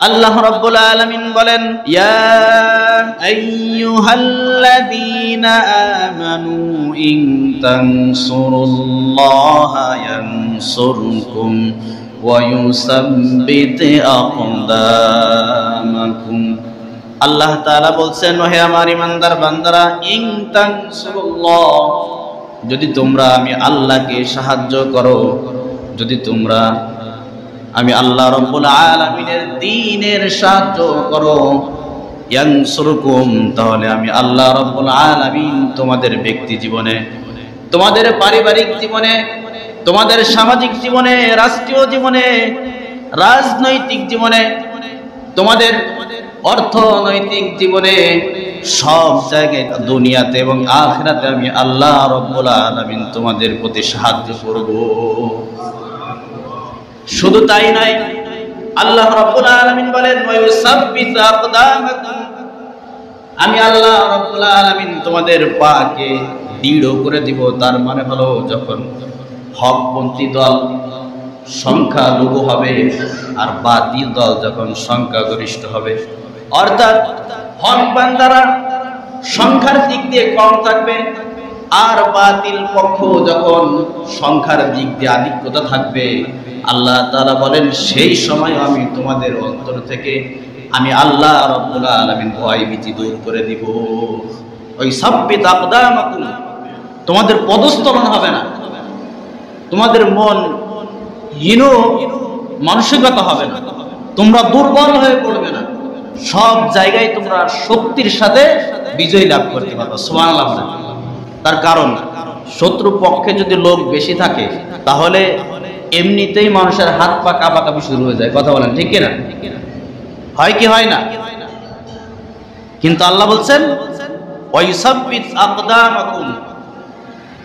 আল্লাহ রাব্বুল আলামিন বলেন, ইয়া আইয়ুহাল্লাযীনা আমানু ইন তানসুরুল্লাহা ইয়ানসুরকুম ওয়া ইউসাব্বিত আকদামাকুম। আল্লাহ তাআলা বলছেন, হে আমার ঈমানদার বান্দারা, ইন তানসুরুল্লাহ, যদি তোমরা আমি আল্লাহকে সাহায্য করো, যদি তোমরা আমি আল্লাহ রাব্বুল আলামিনের দ্বীনের সাহায্য করো, ইয়ানসুরকুম, তাহলে আমি আল্লাহ রাব্বুল আলামিন তোমাদের ব্যক্তি জীবনে, তোমাদের পারিবারিক জীবনে, তোমাদের সামাজিক জীবনে, রাষ্ট্রীয় জীবনে, রাজনৈতিক জীবনে, তোমাদের অর্থনৈতিক জীবনে, সব জায়গায় দুনিয়াতে এবং আখিরাতে আমি আল্লাহ রাব্বুল আলামিন তোমাদের প্রতি সাহায্য করব। শুধু তাই নয়, আল্লাহ রাব্বুল আলামিন বলেন, ওয়া ইউসাব্বিতু আকদামাকুম, আমি আল্লাহ রাব্বুল আলামিন তোমাদের পাকে দৃঢ় করে দিব। তার মানে হলো, যখন হকপন্থী দল সংখ্যালঘু হবে আর বাতিল দল যখন সংখ্যাগরিষ্ঠ হবে, অর্থাৎ হক বান্দারা সংখ্যার দিক দিয়ে কম থাকবে আর বাতিল পক্ষ যখন সংখ্যার দিক দিয়ে আধিক্যতা থাকবে, আল্লাহ তাআলা বলেন, সেই সময় আমি তোমাদের অন্তর থেকে আমি আল্লাহ রাব্বুল আলামিন ভয় ভীতি দূর করে দিব। ওই সাব্বিত আকদামাকুম, তোমাদের পদস্খলন হবে না, তোমাদের মন হীন মানসিকতা হবে না, তোমরা দুর্বল হয়ে পড়বে না, সব জায়গায় তোমরা শক্তির সাথে বিজয় লাভ করতে পারবে। সুবহানাল্লাহ। তার কারণ, শত্রু পক্ষে যদি লোক বেশি থাকে তাহলে এমনিতেই মানুষের হাত পা কাঁপাকাঁপি শুরু হয়ে যায়। কথা বলেন, ঠিক কিনা? হয় কি হয় না? কিন্তু আল্লাহ বলছেন, ওয়া ইউসাব্বিত আকদামাকুম,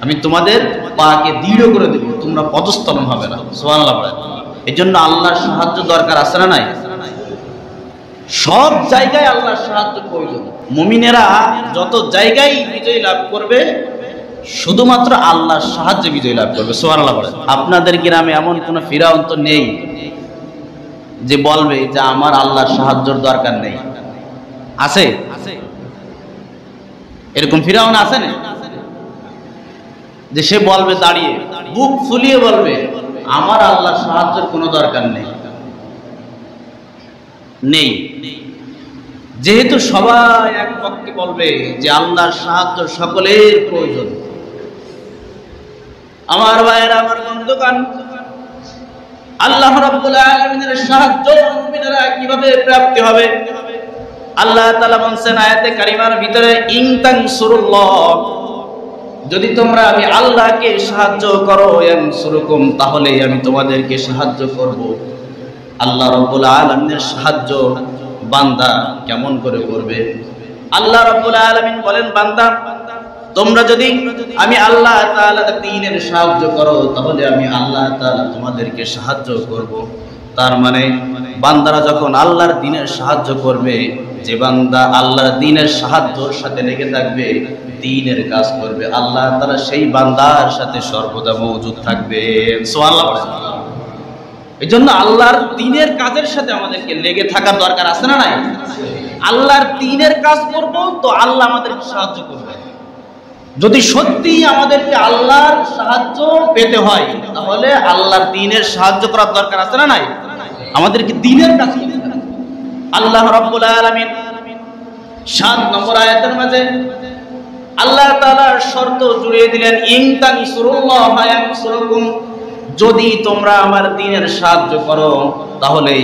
আমি তোমাদের পাকে দৃঢ় করে দেব, তোমরা পদস্খলন হবে না। সুবহানাল্লাহ। এই জন্য আল্লাহর সাহায্য দরকার, আছে না নাই? সব জায়গায় আল্লাহর সাহায্য প্রয়োজন। মুমিনেরা যত জায়গায় বিজয় লাভ করবে, শুধুমাত্র আল্লাহর সাহায্যে বিজয় লাভ করবে। সুবহানাল্লাহ। আপনাদের গ্রামে এমন কোন ফিরাউন তো নেই যে বলবে যে আমার আল্লাহর সাহায্যের দরকার নেই? আছে? এরকম ফিরাউন আছে না যে সে বলবে, দাঁড়িয়ে বুক ফুলিয়ে বলবে আমার আল্লাহর সাহায্যের কোনো দরকার নেই? নেই। যেহেতু সবাই এক পক্ষে বলবে যে আল্লাহর সাহায্য সকলের প্রয়োজন। আমার ভাইয়েরা, আমার বন্ধুগণ, আল্লাহ রাব্বুল আলামিনের সাহায্য মুমিনেরা কিভাবে প্রাপ্তি হবে? আল্লাহ তাআলা বলেন আয়াতে কারিমার ভিতরে, ইন তানসুরুল্লাহ, যদি তোমরা আমি আল্লাহকে সাহায্য করো, ইয়ানসুরকুম, তাহলে আমি তোমাদেরকে সাহায্য করব। আল্লাহ রাব্বুল আলামিনের সাহায্য বান্দা কেমন করে করবে? আল্লাহ রাব্বুল আলামিন বলেন, বান্দা তোমরা যদি আমি আল্লাহ তাআলার দ্বীনের সাহায্য করো, তাহলে আমি আল্লাহ তাআলা তোমাদেরকে সাহায্য করব। তার মানে বান্দারা যখন আল্লাহর দ্বীনের সাহায্য করবে, যে বান্দা আল্লাহর দ্বীনের সাহায্যের সাথে লেগে থাকবে, দ্বীনের কাজ করবে, আল্লাহ তাআলা সেই বান্দার সাথে সর্বদা মওজুদ থাকবে। সুবহানাল্লাহ। এই জন্য আল্লাহর দ্বীনের কাজের সাথে আমাদেরকে লেগে থাকার দরকার, আছে না নাই? আল্লাহর দ্বীনের কাজ করব তো আল্লাহ আমাদেরকে সাহায্য করবে। যদি সত্যি আমাদেরকে আল্লাহর সাহায্য পেতে হয়, তাহলে আল্লাহর দ্বীনের সাহায্য করার দরকার, আছে না নাই? আমাদেরকে দ্বীনের কাজ করতে হবে। আল্লাহ রাব্বুল আলামিন 7 নম্বর আয়াতের মাঝে আল্লাহ তাআলা শর্ত জুড়িয়ে দিলেন, ইন তানসুরুল্লাহা ইয়ানসুরকুম, যদি তোমরা আমার দ্বীনের সাহায্য করো, তাহলে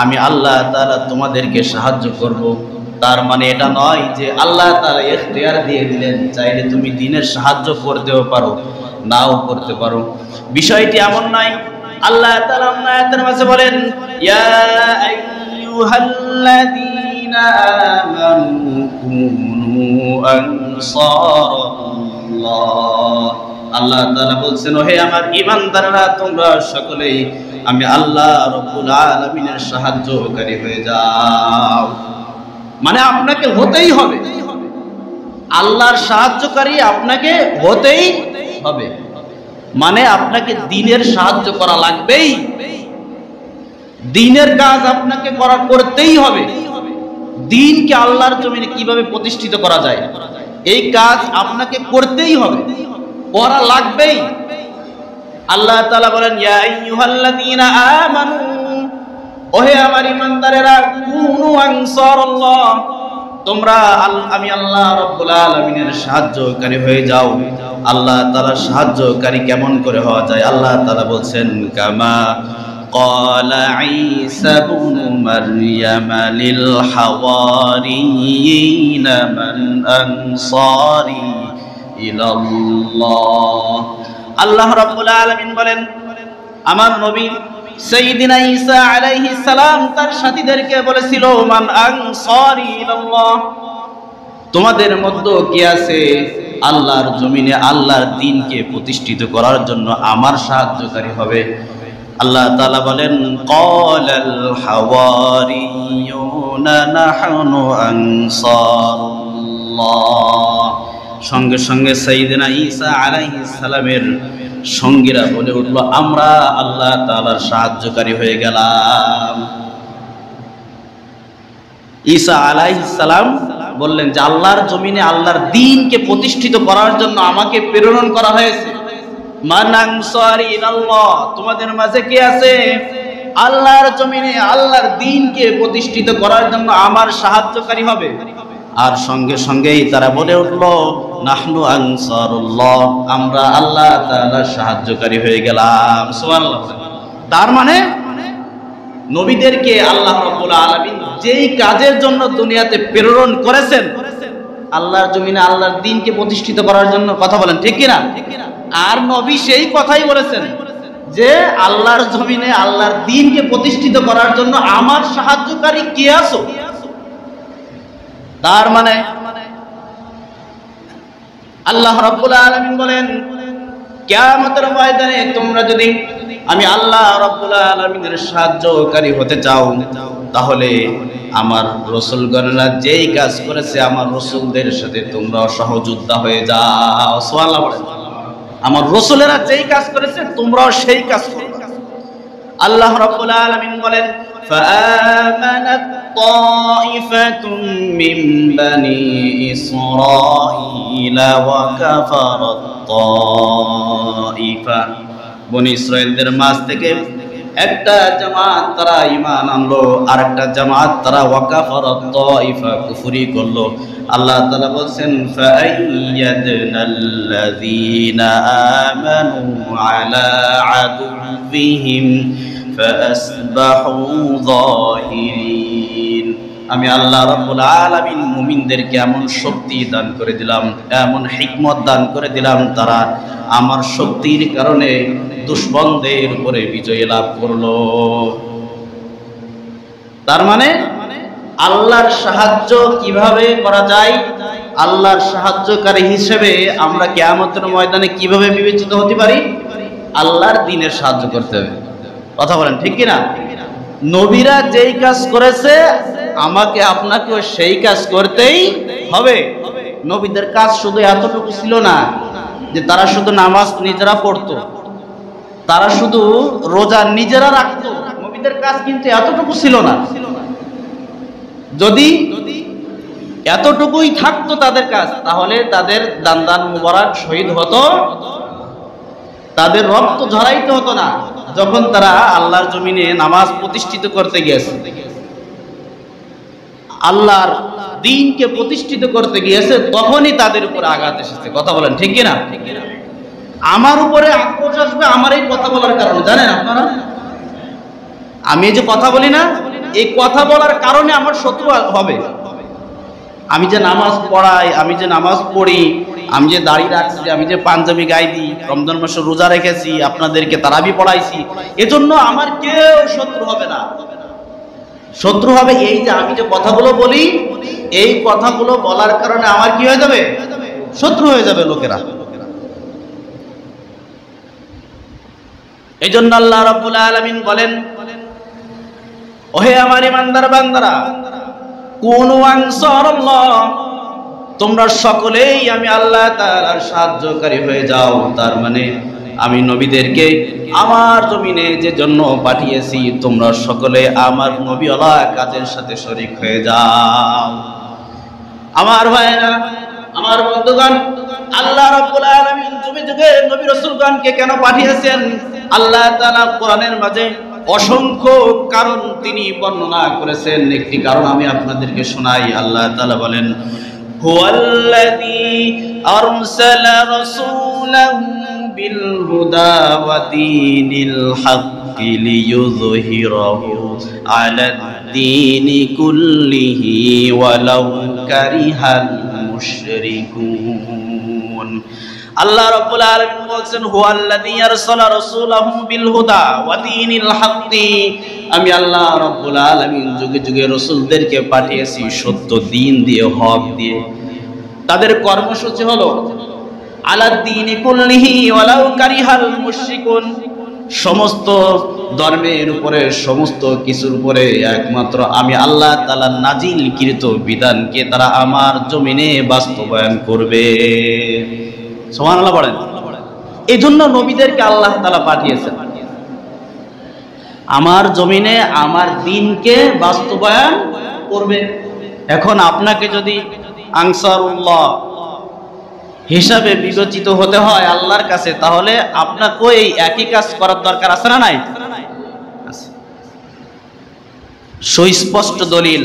আমি আল্লাহ তাআলা তোমাদেরকে সাহায্য করব। তার মানে এটা নয় যে আল্লাহ তাআলা ইখতিয়ার দিয়ে দিলেন, চাইলে তুমি দ্বীনের সাহায্য করতেও পারো, নাও করতে পারো। বিষয়টি এমন নয়। আল্লাহ তাআলা আয়াতের মাঝে বলেন, ইয়া আইয়ুহাল্লাযীনা আমানু কুনু আনসারাল্লাহ। আল্লাহ তাআলা বলছেন, হে আমার ঈমানদাররা, তোমরা সকলেই আমি আল্লাহ রাব্বুল আলামিনের সাহায্যকারী হয়ে যাও। মানে আপনাকে হতেই হবে, আল্লাহর সাহায্যকারী আপনাকে হতেই হবে। মানে আপনাকে দ্বীনের সাহায্য করা লাগবেই। দ্বীনের কাজ আপনাকে করতেই হবে। দ্বীনকে আল্লাহর জমিনে কিভাবে প্রতিষ্ঠিত করা যায় এই কাজ আপনাকে করতেই হবে, করা লাগবেই। আল্লাহ তাআলা বলেন, ইয়া আইয়ুহাল্লাযীনা আমানু, ওহে আমার ঈমানদারেরা, কুনু আনসারাল্লাহ, তোমরা আমি আল্লাহ রাব্বুল আলামিনের সাহায্যকারী হয়ে যাও। আল্লাহ তাআলার সাহায্যকারী কেমন করে হওয়া যায়? আল্লাহ তাআলা বলছেন, কামা قال عيسى ابن مريم للحواريين من أنصاري إلى الله। আল্লাহ রাব্বুল আলামিন বলেন, আমার নবী সাইয়্যিদিনা ঈসা আলাইহিস সালাম তার সাথীদেরকে বলেছিল, মান আনসারি ইলাল্লাহ, তোমাদের মধ্যে কে আছে আল্লাহর জমিনে আল্লাহর দ্বীনকে প্রতিষ্ঠিত করার জন্য আমার সাহায্যকারী হবে? আল্লাহ তাআলা বলেন, ক্বালাল হাওয়ারিয়ুনা নাহনু আনসারুল্লাহ। সঙ্গে সঙ্গে সাইয়্যিদিনা ঈসা আলাইহিস সালামের সঙ্গীরা বলে উঠল, আমরা আল্লাহ তাআলার সাহায্যকারী হয়ে গেলাম। ঈসা আলাইহিস সালাম বললেন যে আল্লাহর জমিনে আল্লাহর দ্বীনকে প্রতিষ্ঠিত করার জন্য আমাকে প্রেরণ করা হয়েছে। মান আনসারি ইলাল্লাহ, তোমাদের মাঝে কে আছে আল্লাহর জমিনে আল্লাহর দ্বীনকে প্রতিষ্ঠিত করার জন্য আমার সাহায্যকারী হবে? আর সঙ্গে সঙ্গেই তারা বলে উঠল, নাহনু আনসারুল্লাহ, আমরা আল্লাহ তাআলার সাহায্যকারী হয়ে গেলাম। সুবহানাল্লাহ। তার মানে নবীদেরকে আল্লাহ রাব্বুল আলামিন যেই কাজের জন্য দুনিয়াতে প্রেরণ করেছেন, আল্লাহর জমিনে আল্লাহর দ্বীনকে প্রতিষ্ঠিত করার জন্য, কথা বলেন ঠিক কিনা? আর নবী সেই কথাই বলেছেন যে আল্লাহর জমিনে আল্লাহর দ্বীনকে প্রতিষ্ঠিত করার জন্য আমার সাহায্যকারী কে আছো? তার মানে আল্লাহ রাব্বুল আলামিন বলেন, কিয়ামতের ময়দানে তোমরা যদি আমি আল্লাহ রাব্বুল আলামিনের সাহায্যকারী হতে চাও, তাহলে আমার রাসূলগণরা যেই কাজ করেছে আমার রাসূলদের সাথে তোমরা সহযোদ্ধা হয়ে যাও। সুবহানাল্লাহ বলেন। আমার রাসূলেরা যেই কাজ করেছে তোমরাও সেই কাজ করো। আল্লাহ রাব্বুল আলামিন বলেন, فآمنت طائفة من بني إسرائيل وكفرت طائفة। বনি ইসরাইলদের মাঝ থেকে একটা জামাত তারা ঈমান আনলো, আর একটা জামাত তারা ওয়াকাফারাত তাইফা কুফরি করলো। আল্লাহ তাআলা বলেন, ফাআইয়াদনাল্লাযীনা আমানু আলা আদুবিহিম ফাআসবাহু যাহিরিন। আমি আল্লাহ রাব্বুল আলামিন মুমিনদেরকে এমন শক্তি দান করে দিলাম, এমন হিকমত দান করে দিলাম, তারা আমার শক্তির কারণে দুশমনদের উপরে বিজয় লাভ করলো। তার মানে আল্লাহর সাহায্য কিভাবে করা যায়, আল্লাহর সাহায্যকারী হিসেবে আমরা কিয়ামতের ময়দানে কিভাবে বিবেচিত হতে পারি? আল্লাহর দ্বীনের সাহায্য করতে হবে। কথা বলেন ঠিক কিনা? নবীরা যেই কাজ করেছে আমাকে আপনাকেও সেই কাজ করতেই হবে। নবীদের কাজ শুধু এতটুকু ছিল না যে তারা শুধু নামাজ নিজেরা পড়তো, তারা শুধু রোজা নিজেরা রাখতো। নবীদের কাজ কিন্তু এতটুকু ছিল না। যদি এতটুকুই থাকতো তাদের কাজ, তাহলে তাদের দান্দান মুবারক শহীদ হতো, তাদের রক্ত ঝরাইতে হতো না। যখন তারা আল্লাহর জমিনে নামাজ প্রতিষ্ঠিত করতে গিয়েছে, আল্লাহর দ্বীনকে প্রতিষ্ঠিত করতে গিয়েছে, তখনই তাদের উপরে আঘাত এসেছে। কথা বলেন ঠিক কিনা? আমার উপরে আক্রোশ আসবে আমার এই কথা বলার কারণে। জানেন আপনারা, আমি যে কথা বলি না, এই কথা বলার কারণে আমার শত্রু হবে। আমি যে নামাজ পড়াই, আমি যে নামাজ পড়ি, আমি যে দাড়ি রাখছি, আমি যে পাঞ্জাবি গায়ে দিই, রমজান মাসে রোজা রেখেছি, আপনাদেরকে তারাবি পড়াইছি, এজন্য আমার কেউ শত্রু হবে না। শত্রু হবে এই যে আমি যে কথাগুলো বলি, এই কথাগুলো বলার কারণে আমার কি হয়ে যাবে? শত্রু হয়ে যাবে লোকেরা। এই জন্য আল্লাহ রাব্বুল আলামিন বলেন, ওহে আমার ঈমানদার বান্দারা, কুনু আনসারাল্লাহ, তোমরা সকলেই আমি আল্লাহ তাআলার সাহায্যকারী হয়ে যাও। তার মানে আমি নবীদেরকে আমার জমিনে যে জন্য পাঠিয়েছি, তোমরা সকলে আমার নবীওয়ালা কাজের সাথে শরীক হয়ে যাও। আমার ভাইরা, আমার বন্ধুগণ, আল্লাহ রাব্বুল আলামিন যুগে যুগে নবী রাসূলগণকে কেন পাঠিয়েছেন? আল্লাহ তাআলা কোরআনের মাঝে অসংখ্য কারণ তিনি বর্ণনা করেছেন। একটি কারণ আমি আপনাদেরকে শোনাই। আল্লাহ তাআলা বলেন, হুয়াল্লাযী আরসালা রাসূলাহু বিল হুদা ওয়া দীনিল হাক্কি লিইয়ুযহিরাহু আলাদ-দীনি কুল্লিহি ওয়ালাউ কারিহাল মুশরিকুন। আল্লাহ রাব্বুল আলামিন বলেন, হুয়াল্লাযী আরসালা রাসূলাহু বিল হুদা ওয়া দীনিল হাক্কি, আমি আল্লাহ রাব্বুল আলামিন যুগে যুগে রাসূলদেরকে পাঠিয়েছি সত্য দ্বীন দিয়ে, হক দিয়ে। তাদের কর্মসূচি হলো আলাদ-দীনি কুল্লিহি ওয়ালাউ কারিহাল মুশরিকুন, সমস্ত ধর্মের উপরে, সমস্ত কিছুর উপরে একমাত্র আমি আল্লাহ তাআলা নাজিলকৃত বিধানকে তারা আমার জমিনে বাস্তবায়ন করবে। সুবহানাল্লাহ বলেন। এই জন্য নবীদেরকে আল্লাহ তাআলা পাঠিয়েছেন আমার জমিনে আমার দ্বীনকে বাস্তবায়ন করবে। এখন আপনাকে যদি আনসারুল্লাহ হিসাবে বিবেচিত হতে হয় আল্লাহর কাছে, তাহলে আপনাকেও এই একই কাজ করার দরকার আছে না নাই? সুস্পষ্ট দলিল,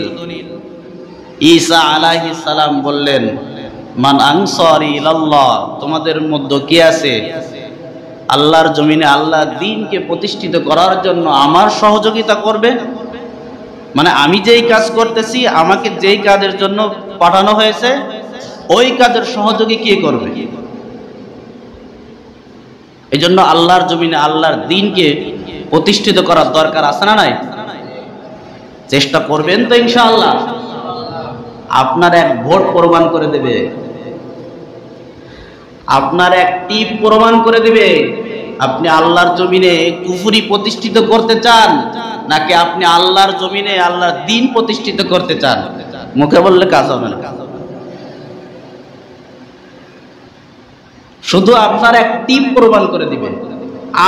ঈসা আলাইহিস সালাম বললেন, মান আনসারি ইলাল্লাহ, তোমাদের মধ্যে কে আছে আল্লাহর জমিনে আল্লাহর দ্বীনকে প্রতিষ্ঠিত করার জন্য আমার সহযোগিতা করবে? মানে আমি যেই কাজ করতেছি, আমাকে যেই কাজের জন্য পাঠানো হয়েছে, ওই কাজের সহযোগী কে করবে? এই জন্য আল্লাহর জমিনে আল্লাহর দ্বীনকে প্রতিষ্ঠিত করার দরকার আছে না নাই? চেষ্টা করবেন তো ইনশাআল্লাহ? আপনার এক ভোট প্রমাণ করে দেবে, আপনার এক টিপ প্রমাণ করে দেবে আপনি আল্লাহর জমিনে কুফরি প্রতিষ্ঠিত করতে চান নাকি আপনি আল্লাহর জমিনে আল্লাহর দ্বীন প্রতিষ্ঠিত করতে চান। মুখে বললে কাজ হবে না, শুধু আপনার এক টিপ প্রমাণ করে দিবে।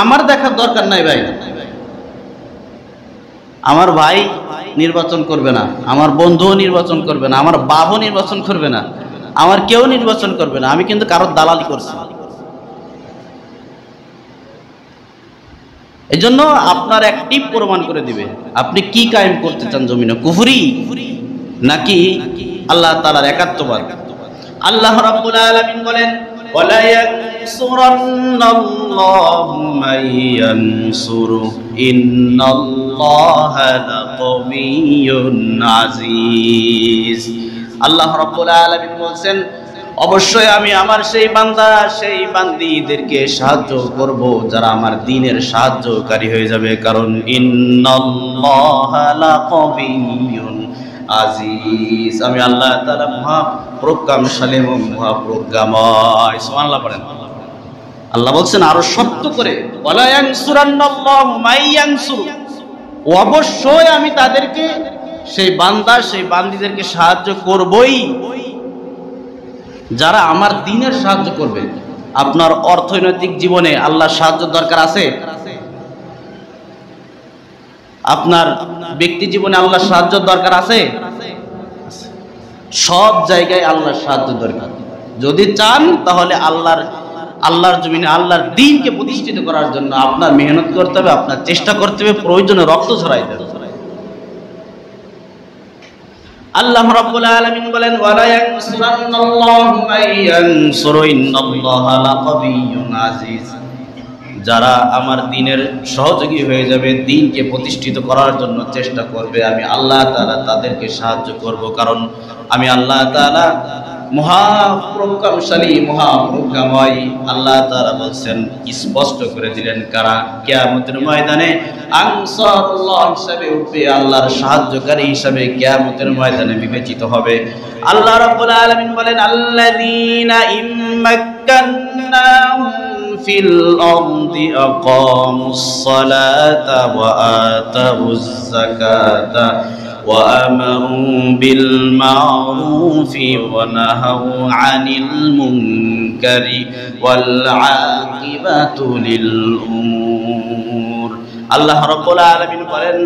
আমার দেখার দরকার নাই ভাই। আমার ভাই নির্বাচন করবে না, আমার বন্ধুও নির্বাচন করবে না, আমার বাবও নির্বাচন করবে না, আমার কেউ নির্বাচন করবে না। আমি কিন্তু কারোর দালালি করছি। এই জন্য আপনার এক টিপ প্রমাণ করে দিবে আপনি কি কায়েম করতে চান জমিনে, কুফরি নাকি আল্লাহ তাআলার একাত্মবাদ। আল্লাহ রাব্বুল আলামিন বলেন, ওয়ালা ইয়ানসুরান্নাল্লাহু মান ইয়ানসুরু ইন্নাল্লাহা লাকাবিয়্যুন আজিজ। আল্লাহ রাব্বুল আলামিন বলেন, অবশ্যই আমি আমার সেই বান্দা, সেই বান্দীদেরকে সাহায্য করব যারা আমার দ্বীনের সাহায্যকারী হয়ে যাবে। কারণ ইন্নাল্লাহা লাকাবিয়্যুন আজিজ, আমি আল্লাহ তাআলা মহা প্রজ্ঞাশালী এবং মহা প্রজ্ঞাময়। সুবহানাল্লাহ পড়েন। আল্লাহ বলছেন আরো শক্ত করে, ওয়ালা ইয়ানসুরান্নাল্লাহু মান ইয়ানসুরু, অবশ্যই আমি তাদেরকে, সেই বান্দা, সেই বান্দীদেরকে সাহায্য করবই যারা আমার দ্বীনের সাহায্য করবে। আপনার অর্থনৈতিক জীবনে আল্লাহর সাহায্য দরকার আছে? আপনার ব্যক্তি জীবনে আল্লাহর সাহায্য দরকার আছে? সব জায়গায় আল্লাহর সাহায্য দরকার। যদি চান তাহলে আল্লাহর জমিনে আল্লাহর দ্বীনকে প্রতিষ্ঠিত করার জন্য আপনার মেহনত করতে হবে, আপনার চেষ্টা করতে হবে, প্রয়োজনে রক্ত ঝরাইতে হবে। আল্লাহ রাব্বুল আলামিন বলেন, ওয়ালা ইয়ানসুরান্নাল্লাহু মান ইয়ানসুরু ইন্নাল্লাহা লাকাবিয়্যুন আজিজ, যারা আমার দ্বীনের সহযোগী হয়ে যাবে, দ্বীনকে প্রতিষ্ঠিত করার জন্য চেষ্টা করবে, আমি আল্লাহ তাআলা তাদেরকে সাহায্য করব। কারণ আমি আল্লাহ তাআলা মহাপ্রজ্ঞাশালী, মহাপ্রজ্ঞাময়। আল্লাহ তাআলা বলছেন, স্পষ্ট করে দিলেন কারা কিয়ামতের ময়দানে আনসারুল্লাহ হিসেবে উঠবে, আল্লাহর সাহায্যকারী হিসেবে কিয়ামতের ময়দানে বিবেচিত হবে। আল্লাহ রাব্বুল আলামিন বলেন, আল্লাযীনা ইম্মাক্কান্নাহুম ফিল আরদি আকামুস সালাতা ওয়া আতাউজ যাকাতা ওয়া আমারু বিল মা'রুফি ওয়া নাহাউ আনিল মুনকারি ওয়াল আকিবাতু লিল উমুর। আল্লাহ রাব্বুল আলামিন বলেন,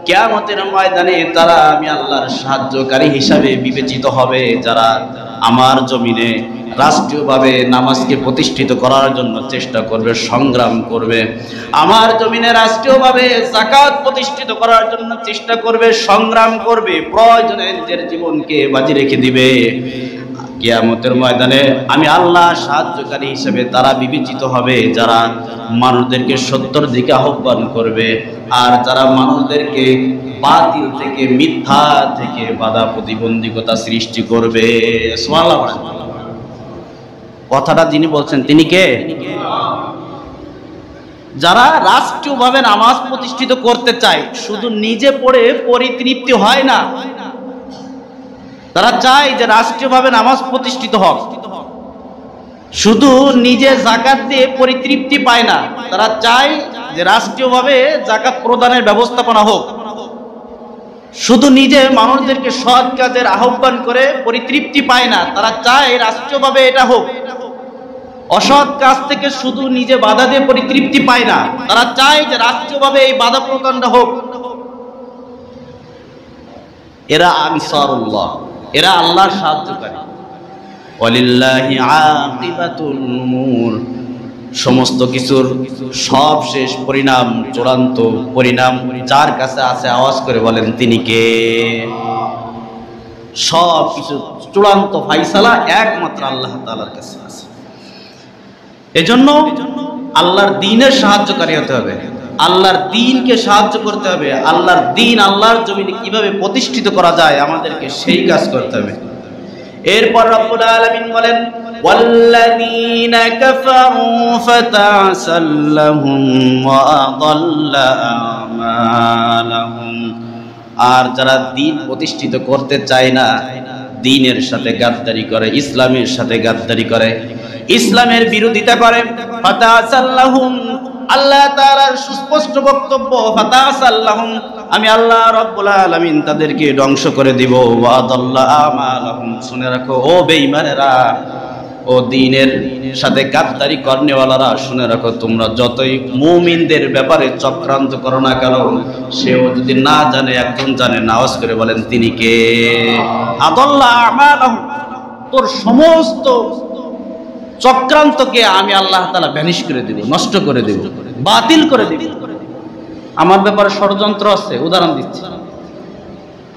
কিয়ামতের ময়দানে তারা আমি আল্লাহর সাহায্যকারী হিসাবে বিবেচিত হবে, যারা আমার জমিনে রাষ্ট্রীয়ভাবে নামাজকে প্রতিষ্ঠিত করার জন্য চেষ্টা করবে, সংগ্রাম করবে। আমার জমিনে রাষ্ট্রীয়ভাবে যাকাত প্রতিষ্ঠিত করার জন্য চেষ্টা করবে, সংগ্রাম করবে, প্রয়োজনে নিজের জীবনকে বাজি রেখে দিবে। কিয়ামতের ময়দানে আমি আল্লাহ সাহায্যকারী হিসেবে তারা বিবেচিত হবে, যারা মানুষদেরকে সত্যের দিকে আহ্বান করবে, আর যারা মানুষদেরকে বাতিল থেকে, মিথ্যা থেকে বাধা প্রতিবন্ধকতা সৃষ্টি করবে। সুবহানাল্লাহ। কথাটা যিনি বলছেন তিনি কে? যারা রাষ্ট্রীয়ভাবে নামাজ প্রতিষ্ঠিত করতে চায়, শুধু নিজে পড়ে পরিতৃপ্তি হয় না, তারা চায় যে রাষ্ট্রীয়ভাবে নামাজ প্রতিষ্ঠিত হোক। শুধু নিজে যাকাত দিয়ে পরিতৃপ্তি পায় না, তারা চায় যে রাষ্ট্রীয়ভাবে যাকাত প্রদানের ব্যবস্থাপনা হোক। শুধু নিজে মানুষদেরকে সৎ কাজের আহ্বান করে পরিতৃপ্তি পায় না, তারা চায় রাষ্ট্রীয়ভাবে এটা হোক। অসৎ কাজ থেকে শুধু নিজে বাধা দিয়ে পরিতৃপ্তি পায় না, তারা চায় যে রাষ্ট্রীয়ভাবে এই বাধা প্রদানটা হোক। এরা আনসারুল্লাহ, এরা আল্লাহর সাহায্যকারী। ওয়ালিল্লাহি আকিবাতুল উমুর, সমস্ত কিছুর সবশেষ পরিণাম, চূড়ান্ত পরিণাম যার কাছে আছে, আওয়াজ করে বলেন তিনি কে? সব কিছু চূড়ান্ত ফায়সালা একমাত্র আল্লাহ তাআলার কাছে আছে। এজন্য আল্লাহর দ্বীনের সাহায্যকারী হতে হবে, আল্লাহর দ্বীনকে সাহায্য করতে হবে। আল্লাহর দ্বীন আল্লাহর জমিনে কিভাবে প্রতিষ্ঠিত করা যায়, আমাদেরকে সেই কাজ করতে হবে। এরপর রব্বুল আলামিন বলেন, ওয়াল্লাযীনা কাফারু ফাতাসাল্লাহুম ওয়া আযাল্লা আমালাহুম। আর যারা দ্বীন প্রতিষ্ঠিত করতে চায় না, দ্বীনের সাথে গাদ্দারি করে, ইসলামের সাথে গাদ্দারি করে, ইসলামের বিরোধিতা করে, ফাতাসাল্লাহুম, আল্লাহ তাআলার সুস্পষ্ট বক্তব্য, ফাতাসাল্লাহুম, আমি আল্লাহ রাব্বুল আলামিন তাদেরকে ধ্বংস করে দিব। ওয়া আযাল্লা আমালাহুম, শুনে রাখো ও বেঈমানেরা, ও দ্বীনের সাথে গাদ্দারি করনেওয়ালারা, শুনে রাখো তোমরা যতই মুমিনদের ব্যাপারে চক্রান্ত করো না কেন, সেও যদি না জানে একজন জানে, আওয়াজ করে বলেন তিনি কে? আযাল্লা আমালাহুম, তোর সমস্ত চক্রান্তকে আমি আল্লাহ তাআলা ভ্যানিশ করে দেব, নষ্ট করে দেব, বাতিল করে দেব। আমার ব্যাপারে ষড়যন্ত্র আছে, উদাহরণ দিচ্ছি,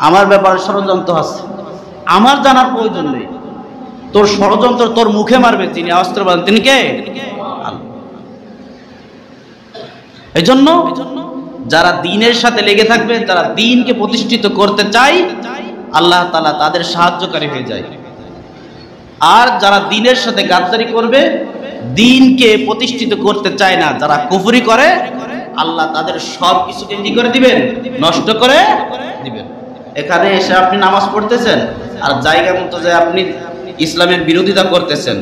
আমার ব্যাপারে ষড়যন্ত্র আছে, আমার জানার প্রয়োজন নেই। তোর ষড়যন্ত্র তোর মুখে মারবে তিনি, আওয়াজ করে বলেন তিনি কে? এজন্য যারা দ্বীনের সাথে লেগে থাকবে, যারা দ্বীনকে প্রতিষ্ঠিত করতে চায়, আল্লাহ তাআলা তাদের সাহায্যকারী হয়ে যায়। আর যারা দ্বীনের সাথে গাদ্দারি করবে, দ্বীনকে প্রতিষ্ঠিত করতে চায় না, যারা কুফরি করে, আল্লাহ তাদের সব কিছুকে কি করে দিবেন? নষ্ট করে দিবেন। এখানে এসে আপনি নামাজ পড়তেছেন, আর জায়গা মতো যে আপনি ইসলামের বিরোধিতা করতেছেন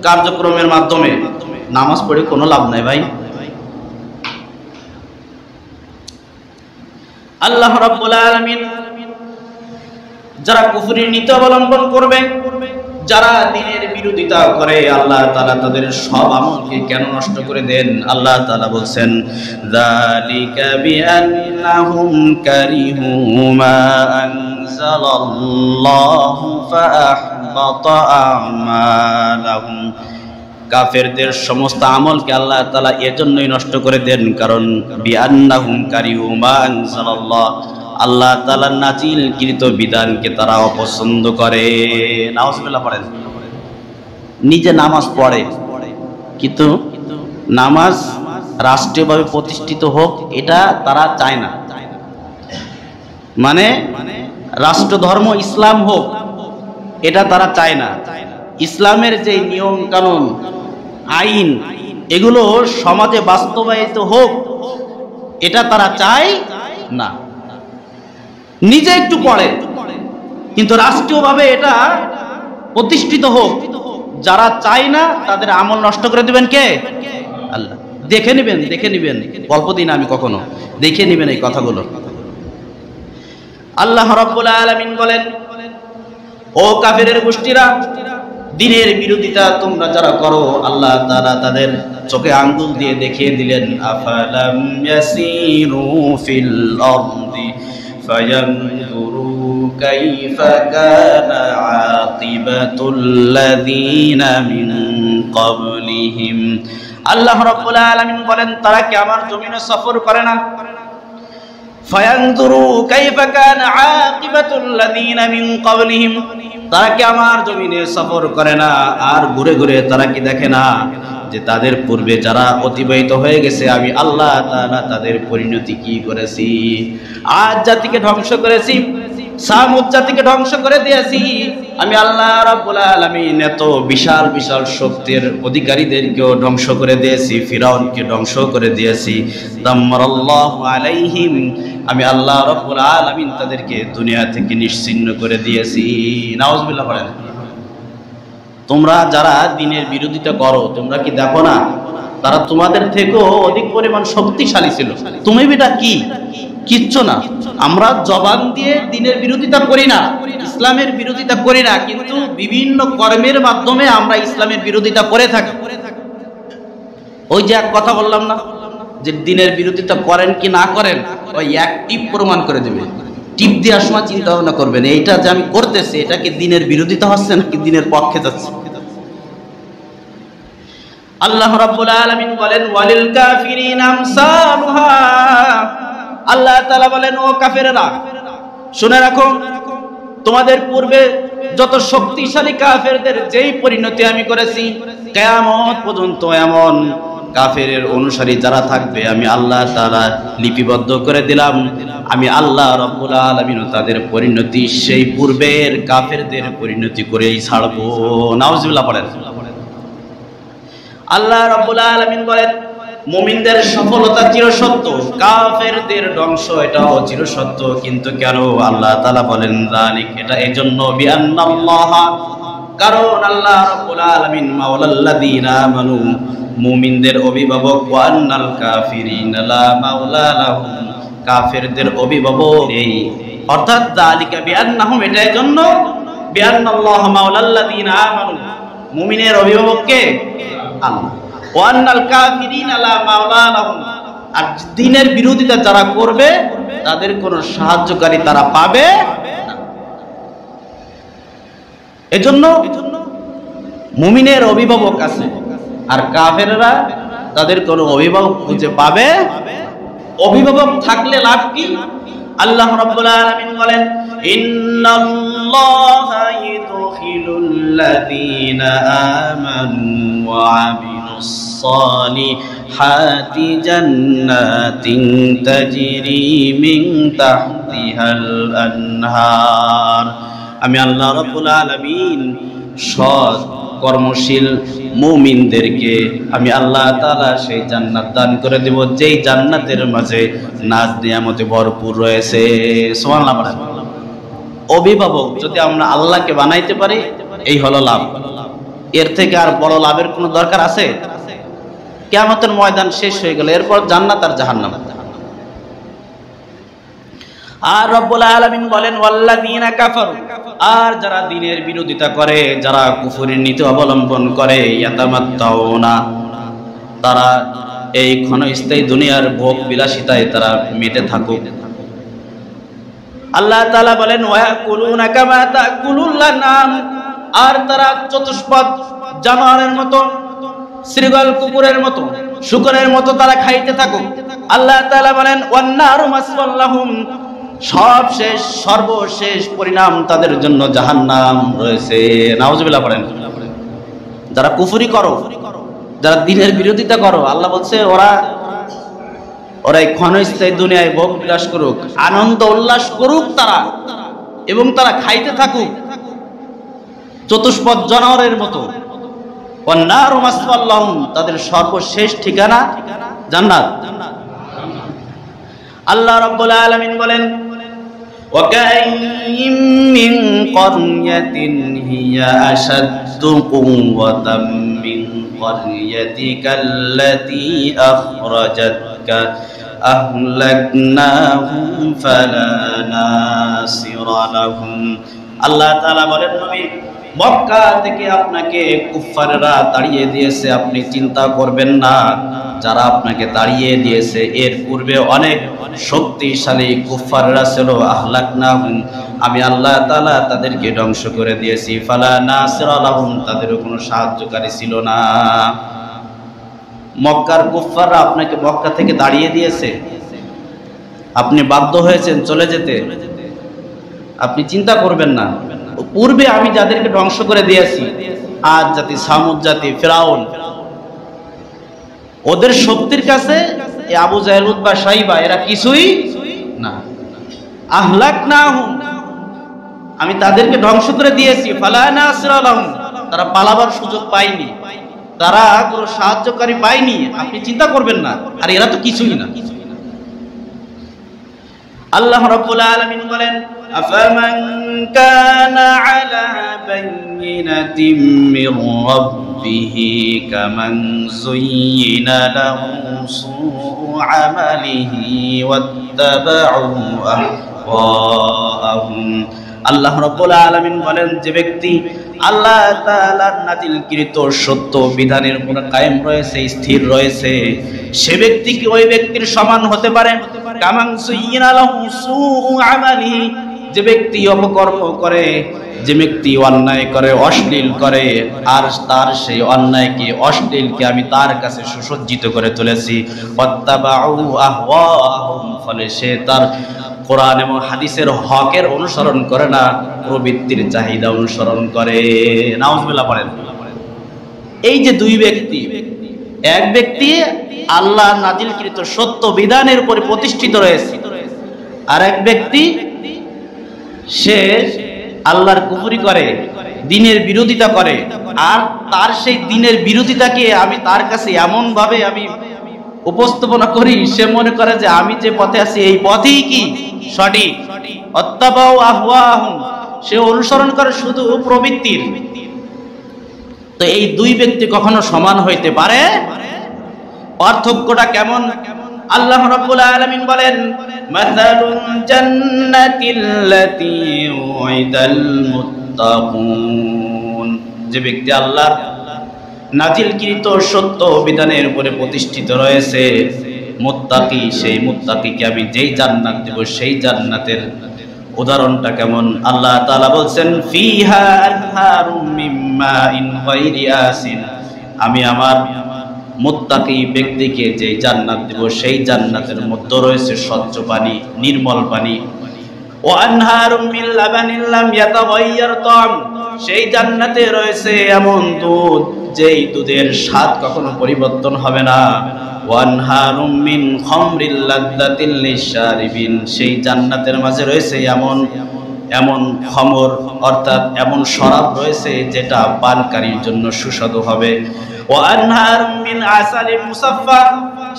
কার্যক্রমের মাধ্যমে, নামাজ পড়ে কোনো লাভ নাই ভাই। আল্লাহ রাব্বুল আলামিন যারা কুফরির নীতি অবলম্বন করবে, যারা দ্বীনের বিরোধিতা করে, আল্লাহ তাআলা তাদের সব আমলকে কেন নষ্ট করে দেন? আল্লাহ তাআলা বলছেন, যালিকা বিআন্নাহুম কারিহু মা আনজালাল্লাহু ফাআহবাতা আমালাহুম। কাফেরদের সমস্ত আমলকে আল্লাহ তাআলা এজন্যই নষ্ট করে দেন, কারণ বিআন্নাহুম কারিহু মা আনজালাল্লাহ, আল্লাহ তাআলার নাজিলকৃত বিধানকে তারা অপছন্দ করে। নাউজুবিল্লাহ পড়েন। নিজে নামাজ পড়ে, কিন্তু নামাজ রাষ্ট্রীয়ভাবে প্রতিষ্ঠিত হোক এটা তারা চায় না। মানে রাষ্ট্র ধর্ম ইসলাম হোক এটা তারা চায় না। ইসলামের যে নিয়ম কানুন, আইন, এগুলো সমাজে বাস্তবায়িত হোক এটা তারা চায় না। নিজে একটু পড়ে, কিন্তু রাষ্ট্রীয়ভাবে এটা প্রতিষ্ঠিত হোক, যারা চায় না তাদের আমল নষ্ট করে দিবেন কে? দেখে নেবেন, গল্প দিন আমি কখনো, দেখে নেবেন এই কথাগুলো। আল্লাহ রাব্বুল আলামিন বলেন, ও কাফেরের গোষ্ঠীরা, দ্বীনের বিরোধিতা তোমরা যারা করো, আল্লাহ তাআলা তাদের চোখে আঙ্গুল দিয়ে দেখিয়ে দিলেন, আফালাম ইয়াসিরু ফিল আরদি ফায়ানজুরু কাইফা কানা আকিবাতুল লাযিনা মিন ক্বাবলিহিম। আল্লাহ রাব্বুল আলামিন বলেন, তারা কি আমার জমিনে সফর করে না? ফায়ানজুরু কাইফা কানা আকিবাতুল লাযিনা মিন ক্বাবলিহিম, তারা কি আমার জমিনে সফর করে না? আর ঘুরে ঘুরে তারা কি দেখে না যে তাদের পূর্বে যারা অতিবাহিত হয়ে গেছে আমি আল্লাহ তাআলা তাদের পরিণতি কি করেছি? আদ জাতিকে ধ্বংস করেছি, সামুদ জাতিকে ধ্বংস করে দিয়েছি আমি আল্লাহ রাব্বুল আলামিন। এত বিশাল বিশাল শক্তির অধিকারীদেরকেও ধ্বংস করে দিয়েছি, ফিরাউনকে ধ্বংস করে দিয়েছি। দাম্মারাল্লাহু আলাইহিম, আমি আল্লাহ রাব্বুল আলামিন তাদেরকে দুনিয়া থেকে নিশ্চিহ্ন করে দিয়েছি। নাউজুবিল্লাহ বলেন। তোমরা যারা দ্বীনের বিরোধিতা করো, তোমরা কি দেখো না তারা তোমাদের থেকেও অধিক পরিমাণ শক্তিশালী ছিল? তুমি বেটা কি কিচ্ছু না। আমরা জবান দিয়ে দ্বীনের বিরোধিতা করি না, ইসলামের বিরোধিতা করি না, কিন্তু বিভিন্ন কর্মের মাধ্যমে আমরা ইসলামের বিরোধিতা করে থাকি। ওই যে এক কথা বললাম না যে দ্বীনের বিরোধিতা করেন কি না করেন, ওই এক টিপ প্রমাণ করে দেবে। টিপ দেওয়ার সময় চিন্তা ভাবনা করবেন, এইটা যে আমি করতেছি এটা কি দ্বীনের বিরোধিতা হচ্ছে নাকি দ্বীনের পক্ষে যাচ্ছে। আল্লাহ রাব্বুল আলামিন বলেন, ওয়ালিল কাফিরিন আমসালুহা, আল্লাহ তাআলা বলেন, ও কাফেরেরা শুনে রাখো, তোমাদের পূর্বে যত শক্তিশালী কাফেরদের যেই পরিণতি আমি করেছি, কিয়ামত পর্যন্ত এমন কাফেরের অনুসারী যারা থাকবে আমি আল্লাহ তাআলা লিপিবদ্ধ করে দিলাম। আমি আল্লাহ রাব্বুল আলামিন তাদের পরিণতি সেই পূর্বের কাফেরদের পরিণতি করেই ছাড়বো। নাউজুবিল্লাহ পড়েন। আল্লাহ রাব্বুল আলামিন বলেন, মুমিনদের সফলতা চিরসত্য, কাফেরদের ধ্বংস এটাও চিরসত্য। কিন্তু কেন? আল্লাহ তাআলা বলেন, যালিক, এটা এজন্য, বিআন্নাল্লাহ, কারণ আল্লাহ রাব্বুল আলামিন মাওলাল্লাযীনা আমানু, মুমিনদের অভিভাবক, ওয়া আন্নাল কাফিরিনা লা মাওলা লাহুম, কাফেরদের অভিভাবক এই। অর্থাৎ যালিকা বিআন্নাহুম, এটা এজন্য, বিআন্নাল্লাহ মাওলাল্লাযীনা আমানু, মুমিনের অভিভাবক কে? আল্লাহ। ওয়া আন্নাল কাফিরিনা লা মাওলা লাহুম, আর দ্বীনের বিরোধিতা যারা করবে তাদের কোনো সাহায্যকারী তারা পাবে না। এজন্য মুমিনের অভিভাবক আছে, আর কাফেররা তাদের কোনো অভিভাবক খুঁজে পাবে। অভিভাবক থাকলে লাভ কি? আল্লাহ রাব্বুল আলামিন বলেন, ইন্নাল্লাহা ইউদখিলুল লাযীনা আমানু ওয়া আমিলুস সালিহাতি জান্নাতিন তাজরি মিন তাহতিহাল আনহার। আমি আল্লাহ রাব্বুল আলামিন সৎ কর্মশীল মুমিনদেরকে আমি আল্লাহ তাআলা সেই জান্নাত দান করে দেব, যেই জান্নাতের মাঝে নাজ নিয়ামতে ভরপুর রয়েছে। সুবহানাল্লাহ বলেন। অভিভাবক যদি আমরা আল্লাহকে বানাইতে পারি, এই হলো লাভ। এর থেকে আর বড় লাভের কোনো দরকার আছে? কিয়ামতের ময়দান শেষ হয়ে গেল, এরপর জান্নাত আর জাহান্নাম। আর রব্বুল আলামিন বলেন, ওয়াল্লাযীনা কাফারু, আর যারা দ্বীনের বিরোধিতা করে, যারা কুফরের নীতি অবলম্বন করে, ইয়াতামাত্তাউনা, তারা এই ক্ষণস্থায়ী দুনিয়ার ভোগ বিলাসিতায় তারা মেতে থাকুক। আল্লাহ তাআলা বলেন, ওয়ায়াকুলুনা কামা তাকুলুল আনআম, আর তারা চতুষ্পদ জানোয়ারের মতো, শৃগাল কুকুরের মতো, শূকরের মতো তারা খাইতে থাকুক। আল্লাহ তাআলা বলেন, ওয়ান্নারু মাসওয়াল লাহুম, সর্বশেষ পরিণাম তাদের জন্য জাহান্নাম রয়েছে। নাউজুবিল্লাহ পড়েন। যারা কুফরি করো, যারা দ্বীনের বিরোধিতা করো, আল্লাহ বলছে ওরা এই ক্ষণস্থায়ী দুনিয়ায় ভোগ বিলাস করুক, আনন্দ উল্লাস করুক তারা, এবং তারা খাইতে থাকুক চতুষ্পদ জানোয়ারের মতো। ওয়ান্নারু মাসওয়াল লাহুম, তাদের সর্বশেষ ঠিকানা জান্নাত। আল্লাহ রাব্বুল আলামিন বলেন, ওয়াকাইয়্যিম মিন ক্বরয়াতিন হিয়া আশাদ আশাদ্দু কুওয়াতাম মিন ক্বরিয়াতিকাল্লাতী আখরাজাতকা আহলাকনাহুম ফালা নাসিরা লাহুম। আল্লাহ তাআলা বলেন, নবী, মক্কা থেকে আপনাকে কুফফাররা তাড়িয়ে দিয়েছে, আপনি চিন্তা করবেন না। যারা আপনাকে তাড়িয়ে দিয়েছে এর পূর্বে অনেক শক্তিশালী কুফফাররা ছিল, আহলাকনাহুম, আমি আল্লাহ তাআলা তাদেরকে ধ্বংস করে দিয়েছি। ফালা নাসিরা লাহুম, তাদেরও কোনো সাহায্যকারী ছিল না। মক্কার কুফফাররা আপনাকে মক্কা থেকে তাড়িয়ে দিয়েছে, আপনি বাধ্য হয়েছেন চলে যেতে, আপনি চিন্তা করবেন না। পূর্বে আমি যাদেরকে ধ্বংস করে দিয়েছি, আদ জাতি, সামুদ জাতি, ফিরাউন, ওদের শক্তির কাছে আবু জাহেল, উতবা, শাইবা এরা কিছুই না। আহলাকনাহুম, আমি তাদেরকে ধ্বংস করে দিয়েছি। ফালা নাসিরা লাহুম, তারা পালাবার সুযোগ পায়নি, তারা কোনো সাহায্যকারী পায়নি, আপনি চিন্তা করবেন না। আর এরা তো কিছুই না। আল্লাহ রাব্বুল আলামিন বলেন, আফামান কানা আলা বাইয়িনাতিন মির রাব্বিহি কামান যুয়িনা লাহু সু'উ আমালিহি ওয়াত্তাবাউ আহওয়াআহুম। আল্লাহ রাব্বুল আলামিন বলেন, যে ব্যক্তি আল্লাহ তাআলার নাজিলকৃত সত্য বিধানের উপর কায়েম রয়েছে, স্থির রয়েছে, সে ব্যক্তি কি ওই ব্যক্তির সমান হতে পারে? কামান সুয়িনা লাহু সুউ আমালিহি, যে ব্যক্তি অপকর্ম করে, যে ব্যক্তি অন্যায় করে, অশ্লীল করে, আর তার সেই অন্যায়কে, অশ্লীলকে আমি তার কাছে সুসজ্জিত করে তুলেছি। ওয়াত্তাবাউ আহওয়াআহুম, ফলে সে তার কোরআন এবং হাদিসের হকের অনুসরণ করে না, প্রবৃত্তির চাহিদা অনুসরণ করে। নাউজুবিল্লাহ পড়েন। এই যে দুই ব্যক্তি, এক ব্যক্তি আল্লাহ নাজিলকৃত সত্য বিধানের উপরে প্রতিষ্ঠিত রয়েছে, আর এক ব্যক্তি সে আল্লাহর কুফরি করে, দ্বীনের বিরোধিতা করে, আর তার সেই দ্বীনের বিরোধিতাকে আমি তার কাছে এমন ভাবে আমি উপস্থাপনা করি, সে মনে করে যে আমি যে পথে আছি এই পথেই কি সঠিক। অত্তাবাউ আহওয়াহুম, সে অনুসরণ করে শুধু প্রবৃত্তির। তো এই দুই ব্যক্তি কখনো সমান হইতে পারে? পার্থক্যটা কেমন? আল্লাহ রাব্বুল আলামিন বলেন, মাসালুল জান্নাতিল্লাতী উইদাল মুত্তাকুন, যে ব্যক্তি আল্লাহর নাজিলকৃত সত্য বিধানের উপরে প্রতিষ্ঠিত রয়েছে, মুত্তাকি, সেই মুত্তাকিকে আমি যেই জান্নাত দেব, সেই জান্নাতের উদাহরণটা কেমন? আল্লাহ তাআলা বলছেন, ফিহা আনহারুম মিন মাইন গায়রি আসিন, আমি আমার মুত্তাকি ব্যক্তিকে যেই জান্নাত দেব, সেই জান্নাতের মধ্যে রয়েছে স্বচ্ছ পানি, নির্মল পানি। ওয়া আনহারুম মিন লাবানিন লাম ইয়াতাগায়্যার তা'ম, সেই জান্নাতে রয়েছে এমন দুধ, যেই দুধের স্বাদ কখনো পরিবর্তন হবে না। ওয়া আনহারুম মিন খামরিল লাযযাতিল লিশারিবিন, সেই জান্নাতের মাঝে রয়েছে এমন খমর, অর্থাৎ এমন শরাব রয়েছে যেটা পানকারীর জন্য সুস্বাদু হবে। ওয়া আনহারুম মিন আসালিন মুসাফফা,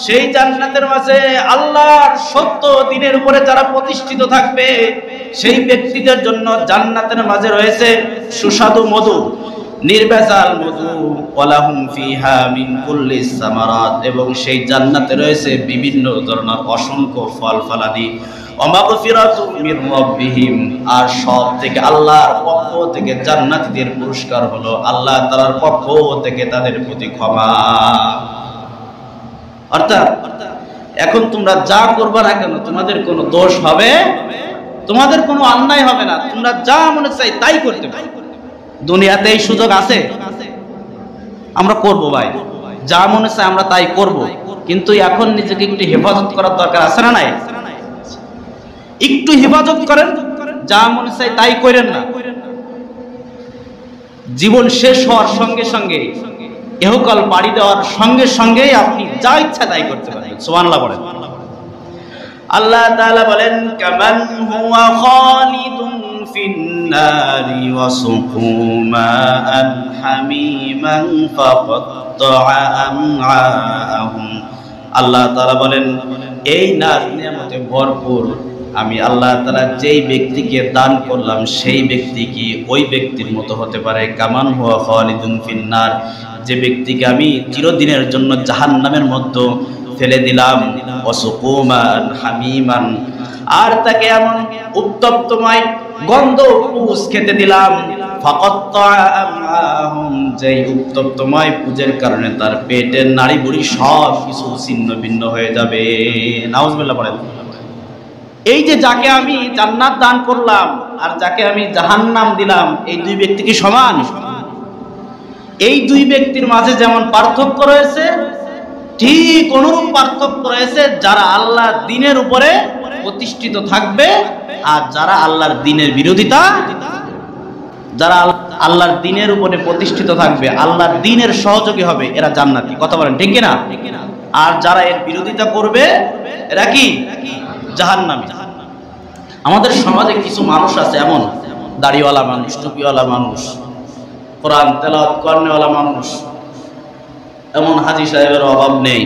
সেই জান্নাতের মাঝে আল্লাহর সত্য দ্বীনের উপরে যারা প্রতিষ্ঠিত থাকবে, সেই ব্যক্তিদের জন্য জান্নাতের মাঝে রয়েছে সুস্বাদু মধু, নির্ভেজাল মধু। ওয়ালাহুম ফিহা মিন কুল্লিস সামারাত, এবং সেই জান্নাতে রয়েছে বিভিন্ন ধরনের অসংখ্য ফল ফলাদি। ওয়া মাগফিরাতুম মির রাব্বিহিম, আর সব থেকে আল্লাহর পক্ষ থেকে জান্নাতীদের পুরস্কার হলো আল্লাহ তাআলার পক্ষ থেকে তাদের প্রতি ক্ষমা। অর্থাৎ এখন তোমরা যা করবে না কেন, তোমাদের কোনো দোষ হবে, তোমাদের কোনো অন্যায় হবে না, তোমরা যা মনে চাই তাই করতে পারো। দুনিয়াতে এই সুযোগ আছে, আমরা করব ভাই, যা মনে চাই আমরা তাই করব, কিন্তু এখন নিজেকে একটু হেফাজত করার দরকার আছে না নাই? একটু হেফাজত করেন, যা মনে চাই তাই করেন না। জীবন শেষ হওয়ার সঙ্গে সঙ্গে, ইহকাল পাড়ি দেওয়ার সঙ্গে সঙ্গে আপনি যা ইচ্ছা তাই করতে পারেন। সুবহানাল্লাহ বলেন। আল্লাহ তাআলা বলেন, কামান হুয়া খালিদুন ফিন নারি ওয়া সুকু মাআন হামিমান ফাকাত্তাআ আমআআহুম। আল্লাহ তাআলা বলেন, এই নাজ নিয়ামতে ভরপুর আমি আল্লাহ তাআলা যেই ব্যক্তিকে দান করলাম সেই ব্যক্তি কি ওই ব্যক্তির মতো হতে পারে কামান হুয়া খালিদুন ফিন্নার, যে ব্যক্তিকে আমি চিরদিনের জন্য জাহান্নামের মধ্যে ফেলে দিলাম, ওয়াসুকুমান হামিমান, আর তাকে এমন উত্তপ্তময় গন্ধ পুষ খেতে দিলাম, যেই উত্তপ্তময় পুজের কারণে তার পেটের নাড়ি বুড়ি সব কিছু ছিন্ন ভিন্ন হয়ে যাবে। নাউজুবিল্লাহ বলেন। এই যে যাকে আমি জান্নাত দান করলাম আর যাকে আমি জাহান্নাম দিলাম, এই দুই ব্যক্তি কি সমান? এই দুই ব্যক্তির মাঝে যেমন পার্থক্য রয়েছে, ঠিক অনুরূপ পার্থক্য রয়েছে যারা আল্লাহর দ্বীনের উপরে প্রতিষ্ঠিত থাকবে আর যারা আল্লাহর দ্বীনের বিরোধিতা, যারা আল্লাহর দ্বীনের উপরে প্রতিষ্ঠিত থাকবে, আল্লাহর দ্বীনের সহযোগী হবে, এরা জান্নাতি। কথা বলেন ঠিক কিনা? আর যারা এর বিরোধিতা করবে এরা কি? জাহান্নামী। আমাদের সমাজে কিছু মানুষ আছে এমন, দাড়িওয়ালা মানুষ, টুপিওয়ালা মানুষ, কোরআন তেলাওয়াত করেওয়ালা মানুষ, এমন হাজী সাহেবের অভাব নেই।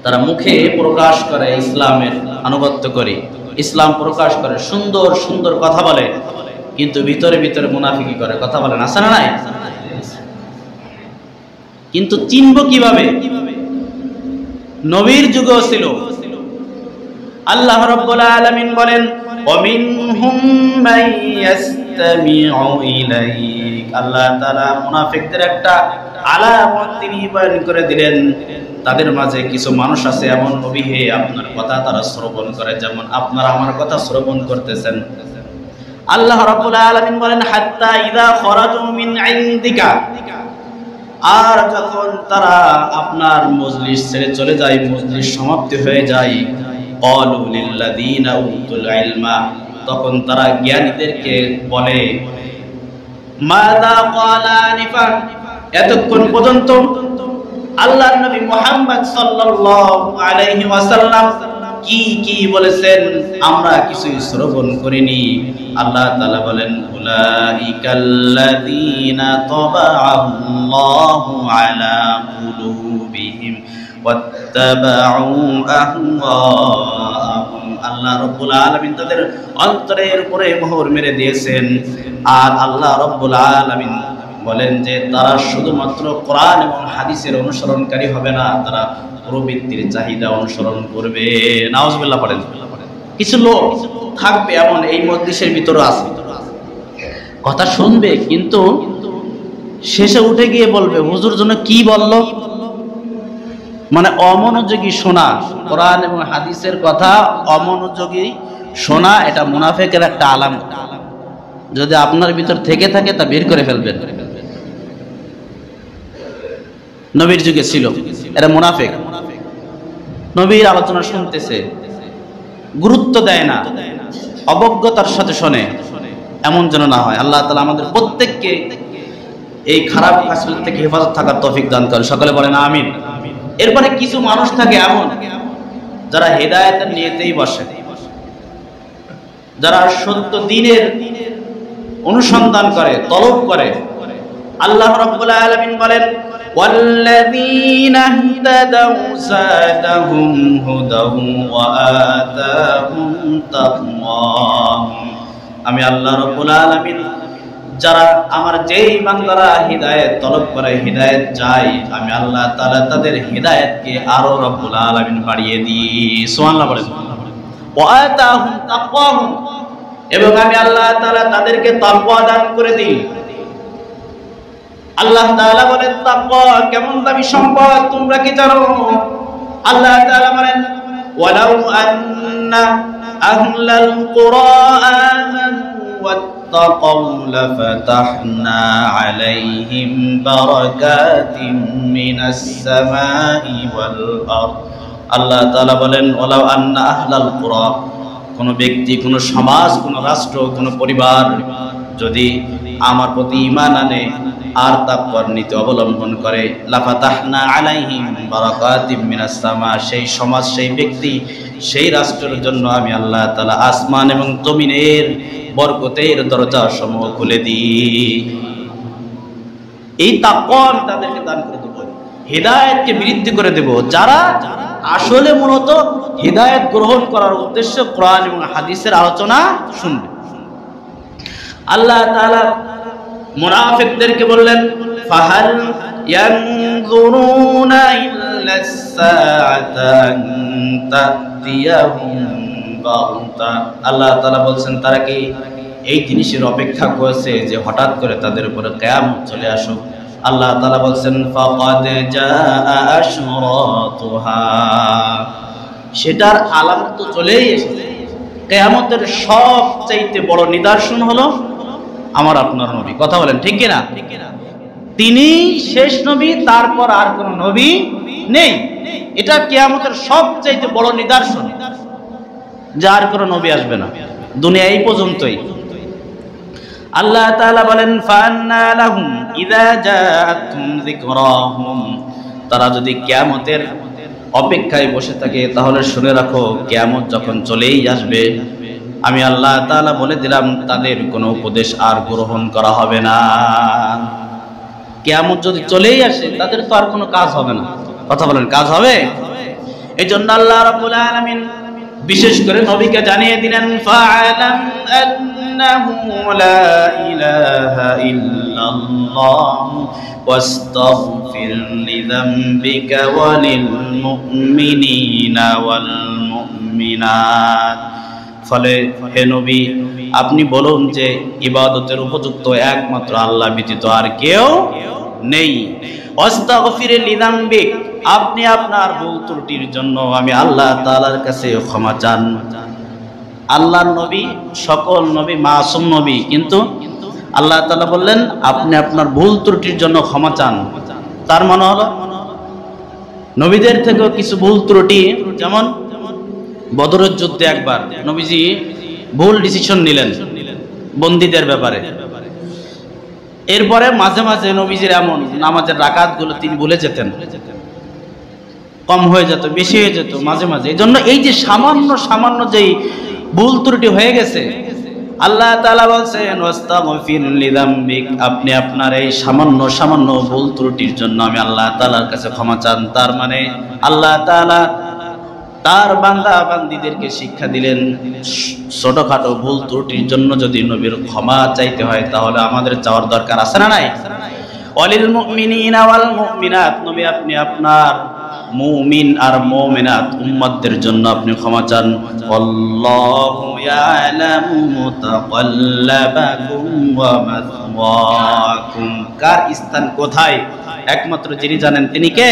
তারা মুখে প্রকাশ করে ইসলামের আনুগত্য করে, ইসলাম প্রকাশ করে, সুন্দর সুন্দর কথা বলে, কিন্তু ভিতরে ভিতরে মুনাফিকি করে। কথা বলেন আছে না নাই? কিন্তু চিনবো কিভাবে? নবীর যুগেও ছিল। আল্লাহ রাব্বুল আলামিন বলেন, ওয়ামিনহুম মান ইয়াসতামিউ ইলাইক। আল্লাহ তাআলা মুনাফিকদের একটা আলামত তিনি বয়ান করে দিলেন। তাদের মাঝে কিছু মানুষ আছে এমন, নবী হে আপনার কথা তারা শ্রবণ করে, যেমন আপনারা আমার কথা শ্রবণ করতেছেন। আল্লাহ রাব্বুল আলামিন বলেন, হাত্তা ইযা খরাজু মিন ইনদিকা, আর যখন তারা আপনার মজলিস ছেড়ে চলে যায়, মজলিস সমাপ্তি হয়ে যায়, ক্বালু লিল্লাযীনা উতুল ইলমা, তখন তারা জ্ঞানীদেরকে বলে, মাযা ক্বালা আনিফান, এতক্ষণ পর্যন্ত আল্লাহর নবী মুহাম্মদ সাল্লাল্লাহু আলাইহি ওয়াসাল্লাম কি কি বলেছেন আমরা কিছুই শ্রবণ করিনি। আল্লাহ তাআলা বলেন, উলাইকাল্লাযীনা তাবাআল্লাহু আলা কুলুবিহিম ওয়াত্তাবাউ আহওয়াহুম। আল্লাহ রাব্বুল আলামিন তাদের অন্তরের উপরে মোহর মেরে দিয়েছেন। আর আল্লাহ রাব্বুল আলামিন বলেন যে তারা শুধুমাত্র কোরআন এবং হাদিসের অনুসরণকারী হবে না, তারা প্রবৃত্তির চাহিদা অনুসরণ করবে। নাউজুবিল্লাহ পড়েন। কিছু লোক থাকবে এমন, এই মজলিসের ভিতরে আছে, কথা শুনবে কিন্তু শেষে উঠে গিয়ে বলবে, হুজুর জন্য কি বলল, মানে অমনোযোগী শোনা। কোরআন এবং হাদিসের কথা অমনোযোগী শোনা, এটা মুনাফিকের একটা আলামত। যদি আপনার ভিতর থেকে থাকে তা বের করে ফেলবেন। নবীর যুগে ছিল এরা মুনাফিক, নবীর আলোচনা শুনতেছে, গুরুত্ব দেয় না, অবজ্ঞতার সাথে শোনে, এমন যেন না হয়। আল্লাহ তাআলা আমাদের প্রত্যেককে এই খারাপ কাজ থেকে হেফাজত থাকার তৌফিক দান করেন। সকলে বলেন আমিন। এরপরে কিছু মানুষ থাকে এমন, যারা হেদায়েতের নিয়তেই বসে, যারা সত্য দ্বীনের অনুসন্ধান করে, তলব করে। আল্লাহ রাব্বুল আলামিন বলেন, ওয়াল্লাযীনা ইহতাদাউ যাদাহুম হুদাও ওয়া আতাহুম তাকওয়াহুম। আমি আল্লাহ রাব্বুল আলামিন যারা আমার যেই বান্দারা হিদায়াত তলব করে, হিদায়াত চায়, আমি আল্লাহ তাআলা তাদের হিদায়াতকে আরো রাব্বুল আলামিন বাড়িয়ে দিই। সুবহানাল্লাহ বলেন। ওয়া আতাহুম তাকওয়াহুম, এবং আমি আল্লাহ তাআলা তাদেরকে তাকওয়া দান করে দিই। আল্লাহ তাআলা বলেন, তাকওয়া কেমন দামি সম্পদ তোমরা কি জানো? আল্লাহ তাআলা বলেন, ওয়ালাউ আন্না আহলাল কুরা আমানু ওয়াত্তাকাউ লাফাতাহনা আলাইহিম বারাকাতিম মিনাস সামাই ওয়াল আরদ। আল্লাহ তাআলা বলেন, ওয়ালাউ আন্না আহলাল কুরা, কোন ব্যক্তি, কোন সমাজ, কোন রাষ্ট্র, কোন পরিবার যদি আমার প্রতি ঈমান আনে আর তাকওয়ার নীতি অবলম্বন করে, লাফাতাহনা আলাইহিম বারাকাতিম মিনাস সামা, সেই সমাজ, সেই ব্যক্তি, সেই রাষ্ট্রের জন্য আমি আল্লাহ তাআলা আসমান এবং জমিনের বরকতের দরজা সমূহ খুলে দিই। এই তাকওয়া তাদেরকে দান করে দেব, হিদায়াতকে বৃদ্ধি করে দেব। যারা আসলে মূলত হিদায়াত গ্রহণ করার উদ্দেশ্যে কোরআন এবং হাদিসের আলোচনা শুনবে। আল্লাহ তাআলা মুনাফিকদেরকে বললেন, ফাহাল ইয়ানজুরুনা ইল্লাস সাআতা আন তাতিয়াহুম বাগতা। আল্লাহ তাআলা বলছেন তারা কি এই জিনিসের অপেক্ষা করছে যে হঠাৎ করে তাদের উপরে কিয়ামত চলে আসুক। আল্লাহ তাআলা বলছেন ফাকাদ জাআ আশরাতুহা, সেটার আলামত তো চলেই এসেছে। কিয়ামতের সবচাইতে বড় নিদর্শন হলো আমার আপনার নবী। কথা বলেন ঠিক কি না? তিনি শেষ নবী, তারপর আর কোন নবী নেই। এটা কিয়ামতের সবচাইতে বড় নিদর্শন যে আর কোন নবী আসবে না, দুনিয়া এই পর্যন্তই। আল্লাহ তাআলা বলেন ফান্না লাহুম ইযা জাআতুম যিকরাহুম, তারা যদি কিয়ামতের অপেক্ষায় বসে থাকে তাহলে শুনে রাখো কিয়ামত যখন চলেই আসবে আমি আল্লাহ তাআলা বলে দিলাম তাদের কোনো উপদেশ আর গ্রহণ করা হবে না। কিয়ামত যদি চলেই আসে তাদের তো আর কোনো কাজ হবে না। কথা বলেন কাজ হবে? এজন্য আল্লাহ রাব্বুল আলামিন বিশেষ করে নবীকে জানিয়ে দিলেন ফাআলাম আন্নাহু লা ইলাহা ইল্লাল্লাহ ওয়াস্তাগফির লিযামবিকা ওয়ালিল মুমিনিনা ওয়াল মুমিনাত। ফলে হে নবী আপনি বলুন যে ইবাদতের উপযুক্ত একমাত্র আল্লাহ ব্যতীত আর কেউ নেই। ওয়াস্তাগফির লিযামবিক, আপনি আপনার ভুল ত্রুটির জন্য আমি আল্লাহ তাআলার কাছে ক্ষমা চান। আল্লাহর নবী সকল নবী মাসুম নবী, কিন্তু আল্লাহ তাআলা বললেন আপনি আপনার ভুল ত্রুটির জন্য ক্ষমা চান। তার মানে হলো নবীদের থেকেও কিছু ভুল ত্রুটি, যেমন বদরের যুদ্ধে একবার নবীজি ভুল ডিসিশন নিলেন বন্দীদের ব্যাপারে। এরপরে মাঝে মাঝে নবীজির এমন নামাজের রাকাতগুলো তিনি ভুলে যেতেন, কম হয়ে যেত, বেশি হয়ে যেত মাঝে মাঝে। এই জন্য এই যে সামান্য সামান্য যেই ভুল ত্রুটি হয়ে গেছে, আল্লাহ তাআলা বলছেন ওয়াস্তাগফির লিযামবিক, আপনি আপনার এই সামান্য সামান্য ভুল ত্রুটির জন্য আমি আল্লাহ তাআলার কাছে ক্ষমা চান। তার মানে আল্লাহ তাআলা তার বান্দা বান্দীদেরকে শিক্ষা দিলেন ছোটখাটো ভুল ত্রুটির জন্য যদি নবীর ক্ষমা চাইতে হয় তাহলে আমাদের চাওয়ার দরকার আছে না নাই? ওয়ালিল মুমিনিনা ওয়াল মুমিনাত, নবী আপনি আপনার মুমিন আর মুমিনাত উম্মতদের জন্য আপনি ক্ষমা চান। আল্লাহু ইয়ালামু মুতাকাল্লাবাকুম ওয়া মাসওয়াকুম, কার স্থান কোথায় একমাত্র যিনি জানেন তিনি কে?